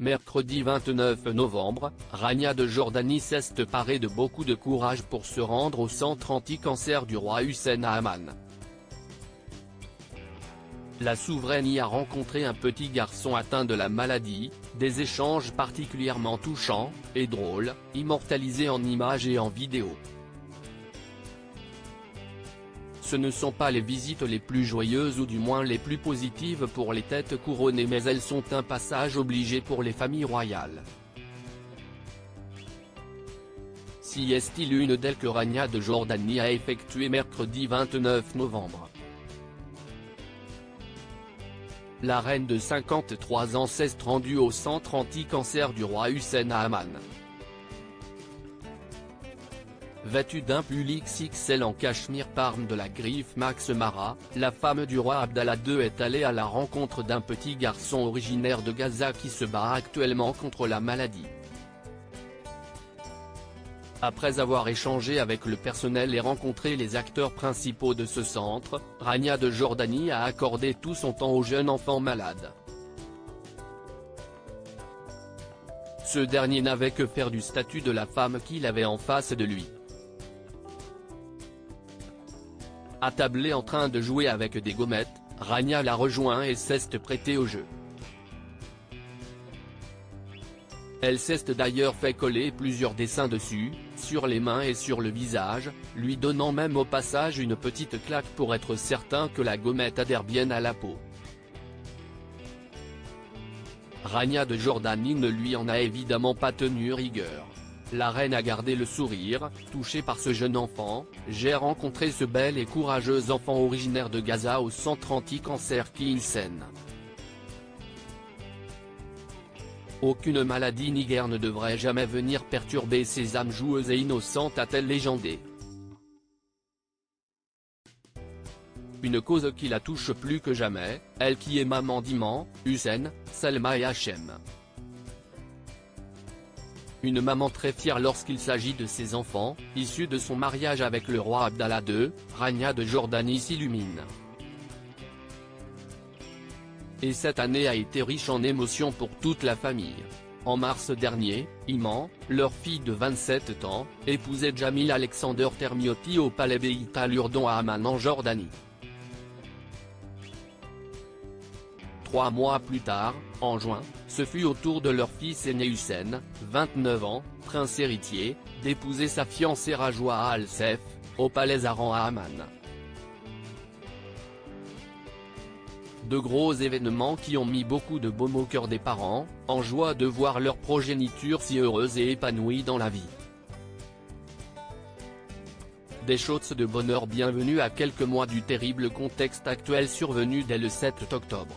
Mercredi 29 novembre, Rania de Jordanie s'est parée de beaucoup de courage pour se rendre au centre anti-cancer du roi Hussein à Amman. La souveraine y a rencontré un petit garçon atteint de la maladie, des échanges particulièrement touchants et drôles, immortalisés en images et en vidéos. Ce ne sont pas les visites les plus joyeuses ou du moins les plus positives pour les têtes couronnées, mais elles sont un passage obligé pour les familles royales. Si est-il une d'elles que Rania de Jordanie a effectué mercredi 29 novembre. La reine de 53 ans s'est rendue au centre anti-cancer du roi Hussein à Amman. Vêtue d'un pull XXL en cachemire parme de la griffe Max Mara, la femme du roi Abdallah II est allée à la rencontre d'un petit garçon originaire de Gaza qui se bat actuellement contre la maladie. Après avoir échangé avec le personnel et rencontré les acteurs principaux de ce centre, Rania de Jordanie a accordé tout son temps au jeune enfant malade. Ce dernier n'avait que faire du statut de la femme qu'il avait en face de lui. Attablée en train de jouer avec des gommettes, Rania l'a rejoint et s'est prêtée au jeu. Elle s'est d'ailleurs fait coller plusieurs dessins dessus, sur les mains et sur le visage, lui donnant même au passage une petite claque pour être certain que la gommette adhère bien à la peau. Rania de Jordanie ne lui en a évidemment pas tenu rigueur. La reine a gardé le sourire, touchée par ce jeune enfant. J'ai rencontré ce bel et courageux enfant originaire de Gaza au centre anti-cancer qui Hussein. Aucune maladie ni guerre ne devrait jamais venir perturber ces âmes joueuses et innocentes, a-t-elle légendé. Une cause qui la touche plus que jamais, elle qui est maman d'Iman, Hussein, Salma et Hachem. Une maman très fière lorsqu'il s'agit de ses enfants, issus de son mariage avec le roi Abdallah II, Rania de Jordanie s'illumine. Et cette année a été riche en émotions pour toute la famille. En mars dernier, Iman, leur fille de 27 ans, épousait Jamil Alexander Termiotti au palais Beit al-Urdon à Amman en Jordanie. 3 mois plus tard, en juin, ce fut au tour de leur fils aîné Hussein, 29 ans, prince héritier, d'épouser sa fiancée Rajoua Al-Sef, au palais Aran à Amman. De gros événements qui ont mis beaucoup de baume au cœur des parents, en joie de voir leur progéniture si heureuse et épanouie dans la vie. Des choses de bonheur bienvenue à quelques mois du terrible contexte actuel survenu dès le 7 octobre.